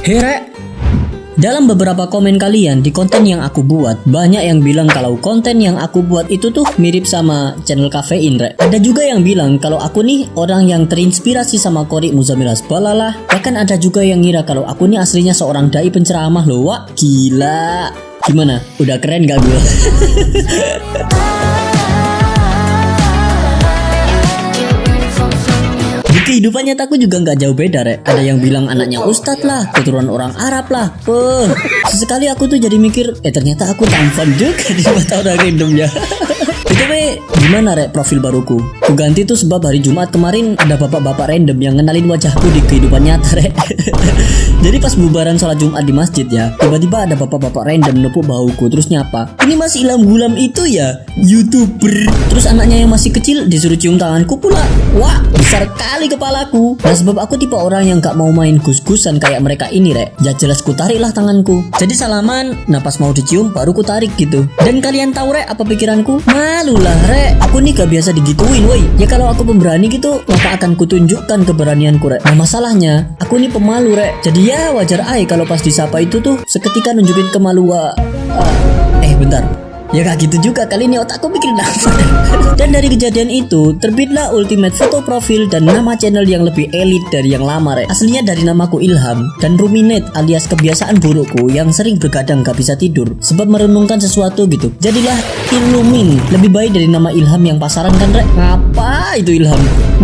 Hey Rek, dalam beberapa komen kalian di konten yang aku buat, banyak yang bilang kalau konten yang aku buat itu tuh mirip sama channel Kafein, Rek. Ada juga yang bilang kalau aku nih orang yang terinspirasi sama Qorik Muzamil Hasbalah lah. Bahkan ada juga yang ngira kalau aku nih aslinya seorang dai penceramah loh. Wah, gila. Gimana? Udah keren gak gue? Kehidupan nyataku juga nggak jauh beda, Rek. Ada yang bilang anaknya ustadz lah, keturunan orang Arab lah. Sesekali aku tuh jadi mikir, ternyata aku tampan juga di mata orang random ya. Tapi gimana, Rek, profil baruku? Ku ganti tuh sebab hari Jumat kemarin ada bapak-bapak random yang ngenalin wajahku di kehidupan nyata, Rek. Jadi pas bubaran sholat Jumat di masjid ya, tiba-tiba ada bapak-bapak random nepuk bahuku terus nyapa, "Ini masih Ilham Gulam itu ya, YouTuber." Terus anaknya yang masih kecil disuruh cium tanganku pula. Wah, besar kali kepalaku. Nah, sebab aku tipe orang yang gak mau main gus-gusan kayak mereka ini, Rek. Ya jelas ku tarik lah tanganku. Jadi salaman, nah pas mau dicium baru ku tarik gitu. Dan kalian tahu, Rek, apa pikiranku? Malu lah, Rek. Aku nih gak biasa digituin, woi. Ya kalau aku pemberani gitu, maka akan kutunjukkan keberanianku, Rek. Nah masalahnya, aku nih pemalu, Rek. Jadi ya wajar aja kalau pas disapa itu tuh seketika nunjukin kemaluan. Bentar. Ya gak gitu juga, kali ini otakku mikirin apa. Dan dari kejadian itu terbitlah ultimate foto profil dan nama channel yang lebih elit dari yang lama, Rek. Aslinya dari namaku Ilham dan ruminate alias kebiasaan burukku yang sering bergadang gak bisa tidur sebab merenungkan sesuatu gitu. Jadilah Illumin, lebih baik dari nama Ilham yang pasaran kan, Rek. Ngapa itu Ilham?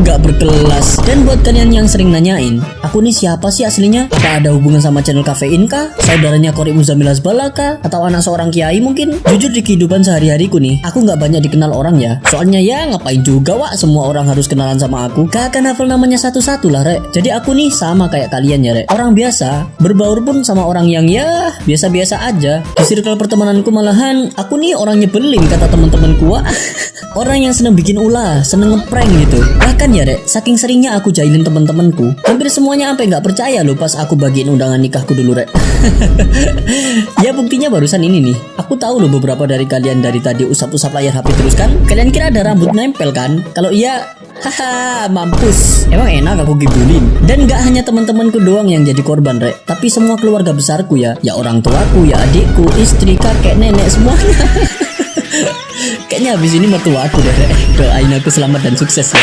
Gak berkelas. Dan buat kalian yang sering nanyain, aku nih siapa sih aslinya? Apa ada hubungan sama channel Kafein kah? Saudaranya Qorik Muzamil Hasbalah kah? Atau anak seorang kiai mungkin? Jujur di kehidupan sehari-hariku nih, aku gak banyak dikenal orang ya. Soalnya ya ngapain juga wak semua orang harus kenalan sama aku. Gak akan hafal namanya satu-satu lah, Rek. Jadi aku nih sama kayak kalian ya, Rek. Orang biasa, berbaur pun sama orang yang ya biasa-biasa aja. Di circle pertemananku malahan aku nih orang nyebelin kata teman-temanku. Orang yang seneng bikin ulah, seneng ngeprank gitu. Bahkan ya, Rek, saking seringnya aku jahilin teman-temanku, hampir semuanya sampai gak percaya loh pas aku bagiin undangan nikahku dulu, Rek. Ya buktinya barusan ini nih. Aku tahu loh beberapa dari kalian dari tadi usap-usap layar HP terus kan. Kalian kira ada rambut nempel kan? Kalau iya, haha, mampus. Emang enak aku gibulin. Dan gak hanya teman-temanku doang yang jadi korban, Rek, tapi semua keluarga besarku ya. Ya orang tuaku, ya adikku, istri, kakek, nenek, semuanya. Kayaknya habis ini mertua aku deh, Rek. Doain aku selamat dan sukses ya.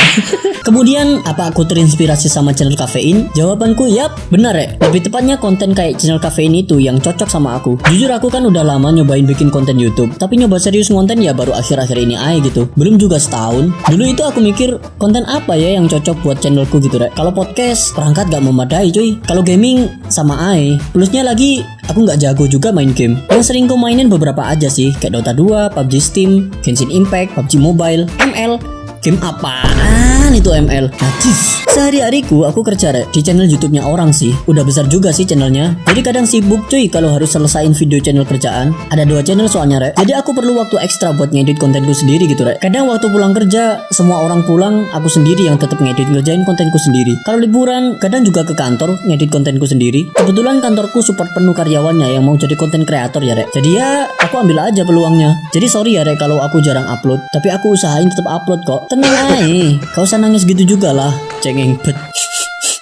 Kemudian, apa aku terinspirasi sama channel Kafein? Jawabanku, yap, benar, Rek. Lebih tepatnya konten kayak channel Kafein itu yang cocok sama aku. Jujur aku kan udah lama nyobain bikin konten YouTube, tapi nyoba serius konten ya baru akhir-akhir ini aja gitu. Belum juga setahun. Dulu itu aku mikir konten apa ya yang cocok buat channelku gitu, Rek. Kalau podcast, perangkat gak memadai cuy. Kalau gaming, sama aja. Plusnya lagi, aku gak jago juga main game. Yang sering ku mainin beberapa aja sih, kayak Dota 2, PUBG Steam, Genshin Impact, PUBG Mobile, ML. Game apaan itu ML? Najis. Sehari-hariku aku kerja, Rek, di channel YouTube-nya orang sih. Udah besar juga sih channelnya. Jadi kadang sibuk cuy kalau harus selesain video channel kerjaan. Ada 2 channel soalnya, Rek. Jadi aku perlu waktu ekstra buat ngedit kontenku sendiri gitu, Rek. Kadang waktu pulang kerja, semua orang pulang, aku sendiri yang tetap ngedit ngerjain kontenku sendiri. Kalau liburan, kadang juga ke kantor ngedit kontenku sendiri. Kebetulan kantorku support penuh karyawannya yang mau jadi konten kreator ya, Rek. Jadi ya aku ambil aja peluangnya. Jadi sorry ya, Rek, kalau aku jarang upload, tapi aku usahain tetap upload kok. Tenang aja, kau usah nangis gitu juga lah, cengeng bet.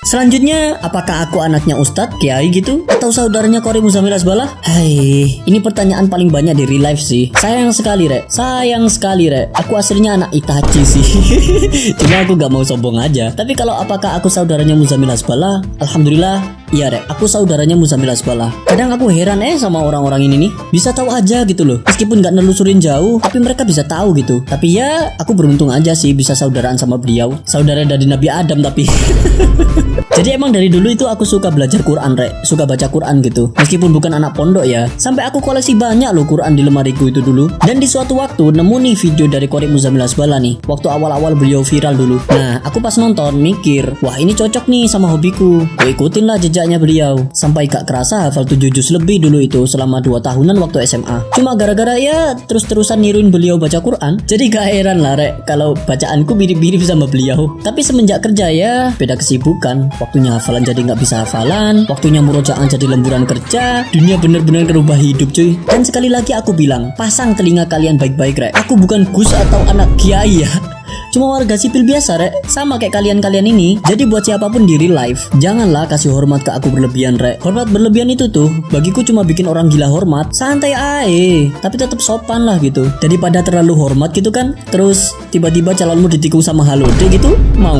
Selanjutnya, apakah aku anaknya Ustadz, Kiai gitu? Atau saudaranya Qorik Muzamil Hasbalah? Hai, ini pertanyaan paling banyak di real life sih. Sayang sekali, Rek. Sayang sekali, Rek. Aku aslinya anak Itachi sih. Cuma aku gak mau sombong aja. Tapi kalau apakah aku saudaranya Muzamil Hasbalah? Alhamdulillah, iya, Rek. Aku saudaranya Muzamil Hasbalah. Kadang aku heran sama orang-orang ini nih. Bisa tahu aja gitu loh. Meskipun gak nelusurin jauh, tapi mereka bisa tahu gitu. Tapi ya, aku beruntung aja sih bisa saudaraan sama beliau. Saudara dari Nabi Adam tapi. Jadi emang dari dulu itu aku suka belajar Quran, Rek. Suka baca Quran gitu. Meskipun bukan anak pondok ya. Sampai aku koleksi banyak loh Quran di lemariku itu dulu. Dan di suatu waktu nemu nih video dari Qorik Muzamil Hasbalah nih. Waktu awal-awal beliau viral dulu. Nah, aku pas nonton mikir, wah ini cocok nih sama hobiku. Gue ikutin lah jejaknya beliau. Sampai gak kerasa hafal 7 juz lebih dulu itu selama 2 tahunan waktu SMA. Cuma gara-gara ya terus-terusan niruin beliau baca Quran. Jadi gak heran lah, Rek, kalau bacaanku mirip-mirip sama beliau. Tapi semenjak kerja ya beda kesibukan. Waktunya hafalan jadi gak bisa hafalan, waktunya murojaah jadi lemburan kerja. Dunia bener-bener berubah hidup cuy. Dan sekali lagi aku bilang, pasang telinga kalian baik-baik, Rek. Aku bukan Gus atau anak kiai ya. cuma warga sipil biasa rek, sama kayak kalian-kalian ini. Jadi buat siapapun di real life, janganlah kasih hormat ke aku berlebihan rek. Hormat berlebihan itu tuh bagiku cuma bikin orang gila hormat. Santai ae, tapi tetap sopan lah gitu. Daripada terlalu hormat gitu kan, terus tiba-tiba calonmu ditikung sama Halode gitu, mau?